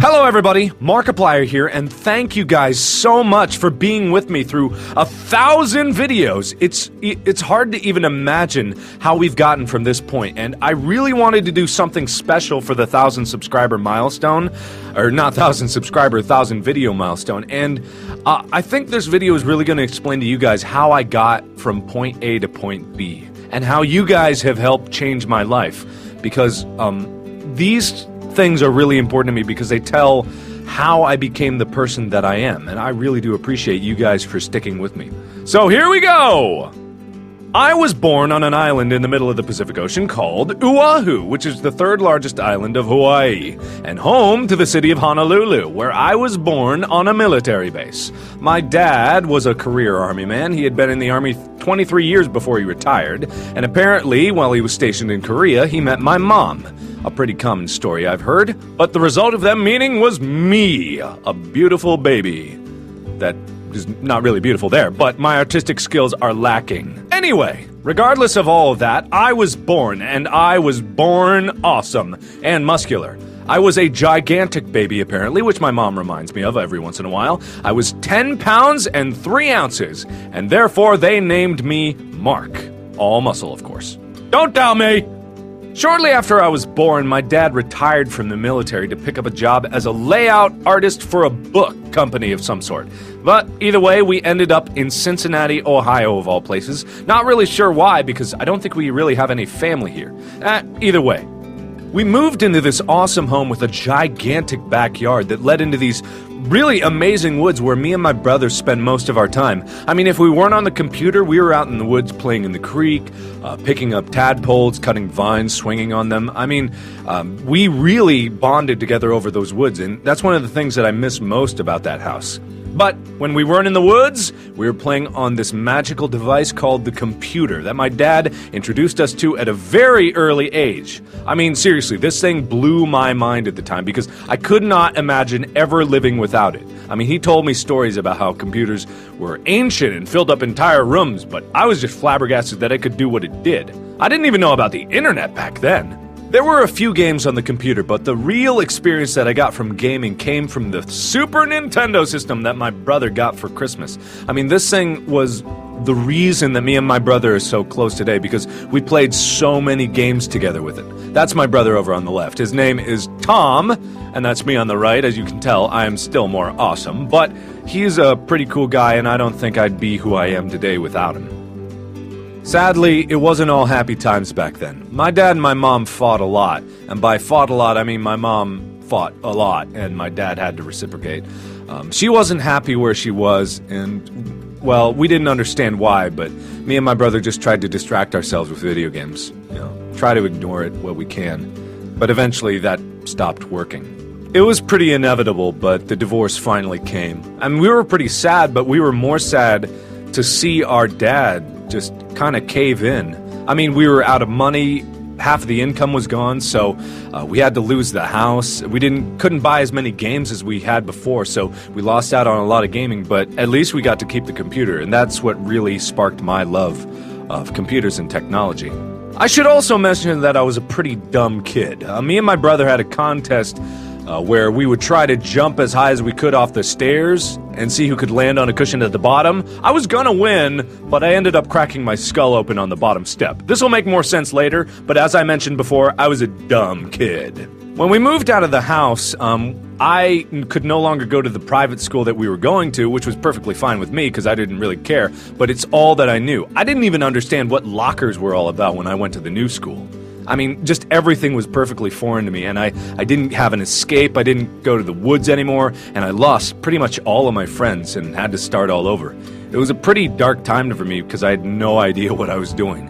Hello everybody, Markiplier here, and thank you guys so much for being with me through 1,000 videos. It's hard to even imagine how we've gotten from this point, and I really wanted to do something special for the 1,000 subscriber milestone, or not 1,000 subscriber, 1,000 video milestone, and I think this video is really going to explain to you guys how I got from point A to point B, and how you guys have helped change my life, because these things are really important to me because they tell how I became the person that I am, and I really do appreciate you guys for sticking with me. So here we go! I was born on an island in the middle of the Pacific Ocean called Oahu, which is the third largest island of Hawaii, and home to the city of Honolulu, where I was born on a military base. My dad was a career Army man. He had been in the Army 23 years before he retired, and apparently, while he was stationed in Korea, he met my mom. A pretty common story I've heard, but the result of them meeting was me, a beautiful baby. That is not really beautiful there, but my artistic skills are lacking. Anyway, regardless of all of that, I was born, and I was born awesome and muscular. I was a gigantic baby, apparently, which my mom reminds me of every once in a while. I was 10 pounds and 3 ounces, and therefore they named me Mark. All muscle, of course. Don't doubt me! Shortly after I was born, my dad retired from the military to pick up a job as a layout artist for a book company of some sort. But either way, we ended up in Cincinnati, Ohio, of all places. Not really sure why, because I don't think we really have any family here. Either way. We moved into this awesome home with a gigantic backyard that led into these really amazing woods where me and my brother spend most of our time. I mean, if we weren't on the computer, we were out in the woods playing in the creek, picking up tadpoles, cutting vines, swinging on them. I mean, we really bonded together over those woods, and that's one of the things that I miss most about that house. But when we weren't in the woods, we were playing on this magical device called the computer that my dad introduced us to at a very early age. I mean, seriously, this thing blew my mind at the time because I could not imagine ever living without it. I mean, he told me stories about how computers were ancient and filled up entire rooms, but I was just flabbergasted that it could do what it did. I didn't even know about the internet back then. There were a few games on the computer, but the real experience that I got from gaming came from the Super Nintendo system that my brother got for Christmas. I mean, this thing was the reason that me and my brother are so close today, because we played so many games together with it. That's my brother over on the left. His name is Tom, and that's me on the right. As you can tell, I am still more awesome, but he's a pretty cool guy, and I don't think I'd be who I am today without him. Sadly, it wasn't all happy times back then. My dad and my mom fought a lot, and by fought a lot, I mean my mom fought a lot, and my dad had to reciprocate. She wasn't happy where she was, and, well, we didn't understand why, but me and my brother just tried to distract ourselves with video games. You know, try to ignore it what we can. But eventually, that stopped working. It was pretty inevitable, but the divorce finally came. I mean, we were pretty sad, but we were more sad to see our dad just kind of cave in. I mean, we were out of money, half of the income was gone, so we had to lose the house. We couldn't buy as many games as we had before, so we lost out on a lot of gaming, but at least we got to keep the computer, and that's what really sparked my love of computers and technology. I should also mention that I was a pretty dumb kid. Me and my brother had a contest where we would try to jump as high as we could off the stairs and see who could land on a cushion at the bottom. I was gonna win, but I ended up cracking my skull open on the bottom step. This will make more sense later, but as I mentioned before, I was a dumb kid. When we moved out of the house, I could no longer go to the private school that we were going to, which was perfectly fine with me because I didn't really care, but it's all that I knew. I didn't even understand what lockers were all about when I went to the new school. I mean, just everything was perfectly foreign to me, and I didn't have an escape, I didn't go to the woods anymore, and I lost pretty much all of my friends and had to start all over. It was a pretty dark time for me because I had no idea what I was doing.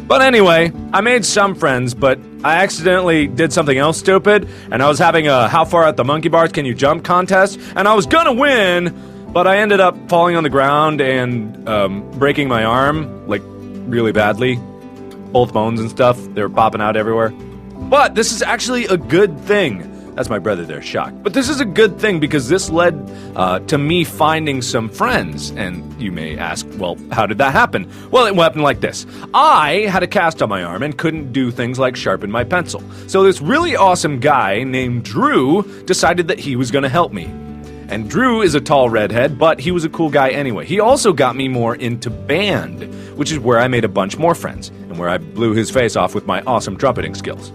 But anyway, I made some friends, but I accidentally did something else stupid, and I was having a how far at the monkey bars can you jump contest, and I was gonna win, but I ended up falling on the ground and breaking my arm, like, really badly. Both bones and stuff, they were popping out everywhere. But this is actually a good thing, That's my brother there, shocked. But this is a good thing because this led to me finding some friends. And you may ask, well, how did that happen? Well, it happened like this. I had a cast on my arm and couldn't do things like sharpen my pencil. So this really awesome guy named Drew decided that he was going to help me. And Drew is a tall redhead, but he was a cool guy anyway. He also got me more into band, which is where I made a bunch more friends, and where I blew his face off with my awesome trumpeting skills.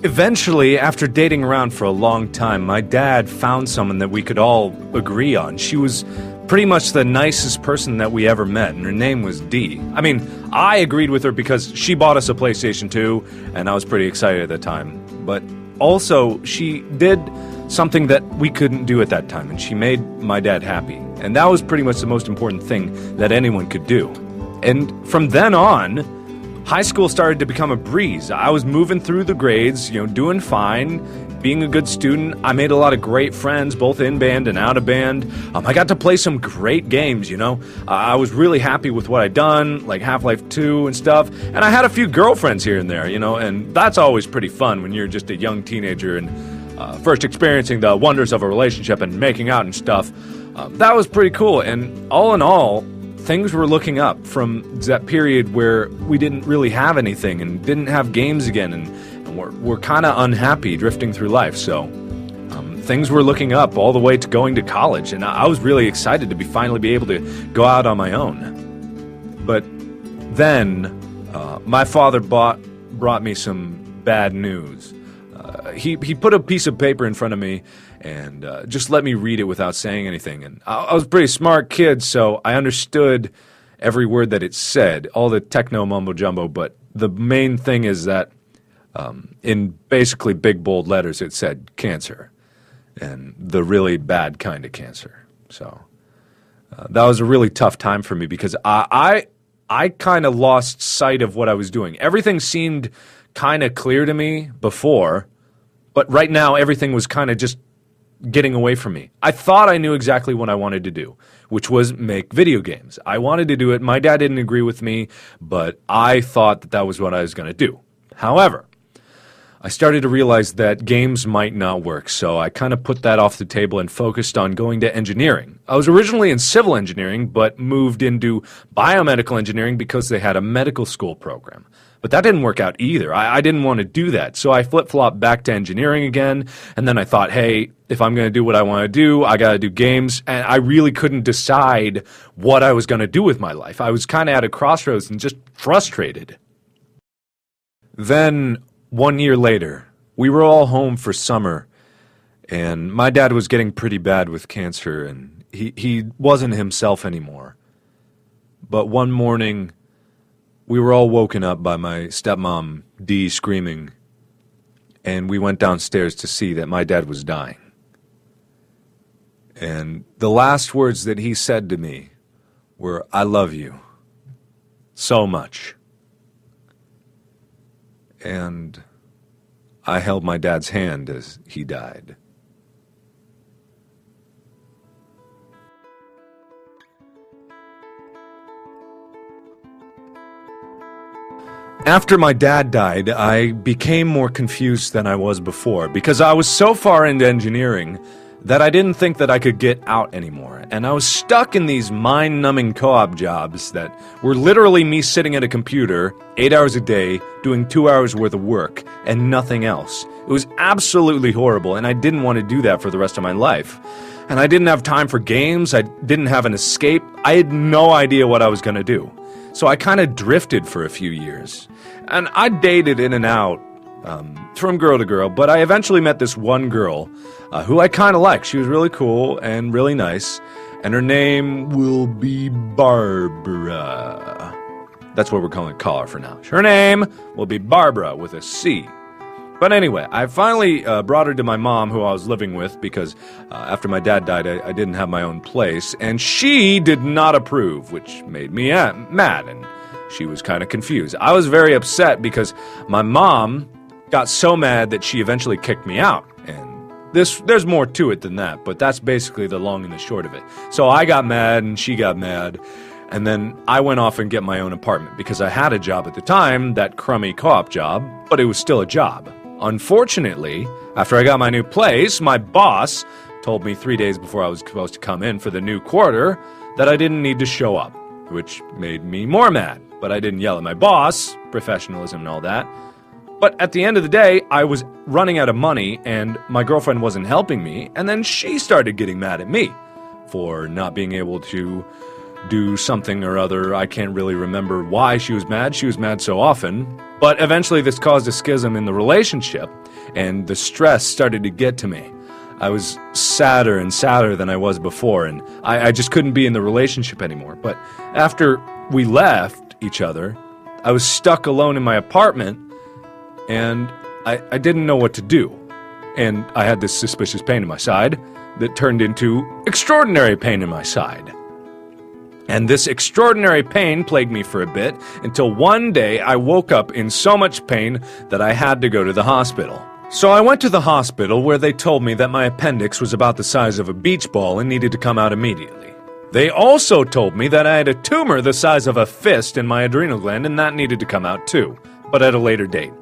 Eventually, after dating around for a long time, my dad found someone that we could all agree on. She was pretty much the nicest person that we ever met, and her name was Dee. I mean, I agreed with her because she bought us a PlayStation 2, and I was pretty excited at the time. But also, she did something that we couldn't do at that time, and she made my dad happy. And that was pretty much the most important thing that anyone could do. And from then on, high school started to become a breeze. I was moving through the grades, doing fine, being a good student. I made a lot of great friends, both in band and out of band. I got to play some great games, I was really happy with what I'd done, like Half-Life 2 and stuff. And I had a few girlfriends here and there, and that's always pretty fun when you're just a young teenager and first experiencing the wonders of a relationship and making out and stuff. That was pretty cool, and all in all, things were looking up from that period where we didn't really have anything and didn't have games again, and we're kind of unhappy drifting through life, so things were looking up all the way to going to college, and I was really excited to finally be able to go out on my own. But then, my father brought me some bad news. He put a piece of paper in front of me and just let me read it without saying anything. And I was a pretty smart kid, so I understood every word that it said, all the techno mumbo-jumbo, but the main thing is that in basically big, bold letters, it said cancer, and the really bad kind of cancer. So that was a really tough time for me because I kind of lost sight of what I was doing. Everything seemed kind of clear to me before, but right now everything was kind of just getting away from me. I thought I knew exactly what I wanted to do, which was make video games. I wanted to do it. My dad didn't agree with me, but I thought that was what I was going to do. However, I started to realize that games might not work, so I kind of put that off the table and focused on going to engineering. I was originally in civil engineering, but moved into biomedical engineering because they had a medical school program. But that didn't work out either. I didn't want to do that, so I flip-flopped back to engineering again, and then I thought, hey, if I'm going to do what I want to do, I got to do games, and I really couldn't decide what I was going to do with my life. I was kind of at a crossroads and just frustrated. Then, 1 year later, we were all home for summer, and my dad was getting pretty bad with cancer, and he wasn't himself anymore. But one morning, we were all woken up by my stepmom, Dee, screaming, and we went downstairs to see that my dad was dying. And the last words that he said to me were, "I love you so much." And I held my dad's hand as he died. After my dad died, I became more confused than I was before because I was so far into engineering that I didn't think that I could get out anymore. And I was stuck in these mind-numbing co-op jobs that were literally me sitting at a computer 8 hours a day doing 2 hours worth of work and nothing else. It was absolutely horrible, and I didn't want to do that for the rest of my life. And I didn't have time for games, I didn't have an escape, I had no idea what I was going to do. So I kind of drifted for a few years. And I dated in and out, from girl to girl, but I eventually met this one girl who I kind of liked. She was really cool and really nice, and her name will be Barbara. That's what we're calling her for now. Her name will be Barbara with a C. But anyway, I finally brought her to my mom, who I was living with, because after my dad died, I didn't have my own place, and she did not approve, which made me mad, and she was kind of confused. I was very upset because my mom got so mad that she eventually kicked me out, and there's more to it than that, but that's basically the long and the short of it. So I got mad, and she got mad, and then I went off and get my own apartment, because I had a job at the time, that crummy co-op job, but it was still a job. Unfortunately, after I got my new place, my boss told me 3 days before I was supposed to come in for the new quarter that I didn't need to show up, which made me more mad. But I didn't yell at my boss, professionalism and all that. But at the end of the day, I was running out of money and my girlfriend wasn't helping me, and then she started getting mad at me for not being able to do something or other. I can't really remember why she was mad. She was mad so often. But eventually this caused a schism in the relationship, and the stress started to get to me. I was sadder and sadder than I was before, and I just couldn't be in the relationship anymore. But after we left each other, I was stuck alone in my apartment, and I didn't know what to do. And I had this suspicious pain in my side that turned into extraordinary pain in my side. And this extraordinary pain plagued me for a bit, until one day I woke up in so much pain that I had to go to the hospital. So I went to the hospital, where they told me that my appendix was about the size of a beach ball and needed to come out immediately. They also told me that I had a tumor the size of a fist in my adrenal gland, and that needed to come out too, but at a later date.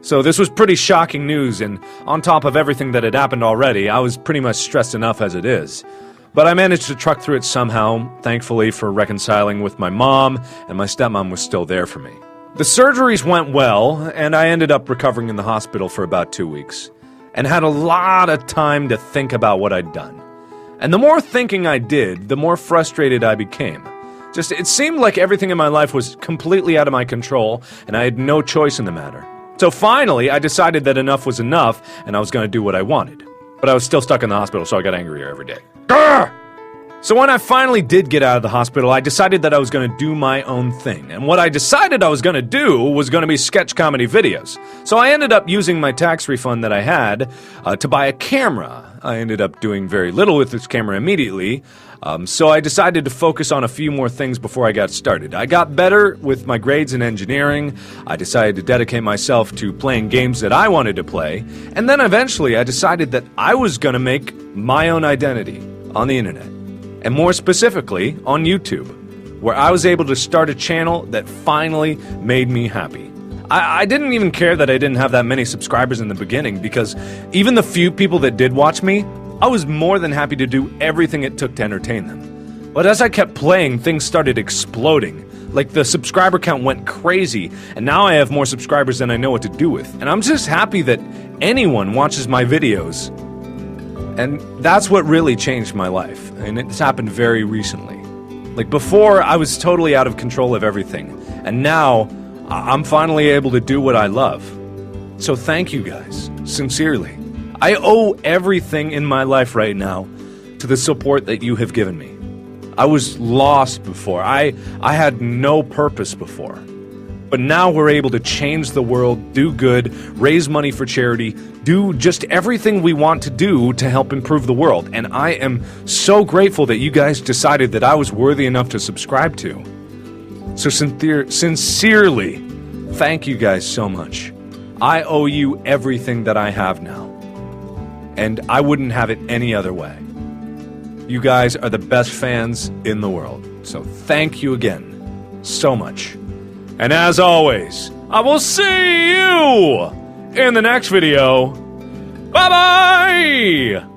So this was pretty shocking news, and on top of everything that had happened already, I was pretty much stressed enough as it is. But I managed to truck through it somehow, thankfully for reconciling with my mom, and my stepmom was still there for me. The surgeries went well, and I ended up recovering in the hospital for about 2 weeks, and had a lot of time to think about what I'd done. And the more thinking I did, the more frustrated I became. It seemed like everything in my life was completely out of my control, and I had no choice in the matter. So finally, I decided that enough was enough, and I was going to do what I wanted. But I was still stuck in the hospital, so I got angrier every day. Grr! So when I finally did get out of the hospital, I decided that I was going to do my own thing. And what I decided I was going to do was going to be sketch comedy videos. So I ended up using my tax refund that I had to buy a camera. I ended up doing very little with this camera immediately. So I decided to focus on a few more things before I got started. I got better with my grades in engineering. I decided to dedicate myself to playing games that I wanted to play. And then eventually I decided that I was going to make my own identity on the internet. And more specifically, on YouTube, where I was able to start a channel that finally made me happy. I didn't even care that I didn't have that many subscribers in the beginning, because even the few people that did watch me, I was more than happy to do everything it took to entertain them. But as I kept playing, things started exploding. Like, the subscriber count went crazy, and now I have more subscribers than I know what to do with. And I'm just happy that anyone watches my videos. And that's what really changed my life, and it's happened very recently. Like, before, I was totally out of control of everything, and now, I'm finally able to do what I love. So thank you guys, sincerely. I owe everything in my life right now to the support that you have given me. I was lost before. I had no purpose before. But now we're able to change the world, do good, raise money for charity, do just everything we want to do to help improve the world. And I am so grateful that you guys decided that I was worthy enough to subscribe to. So sincerely, thank you guys so much. I owe you everything that I have now. And I wouldn't have it any other way. You guys are the best fans in the world. So thank you again so much. And as always, I will see you in the next video. Bye-bye!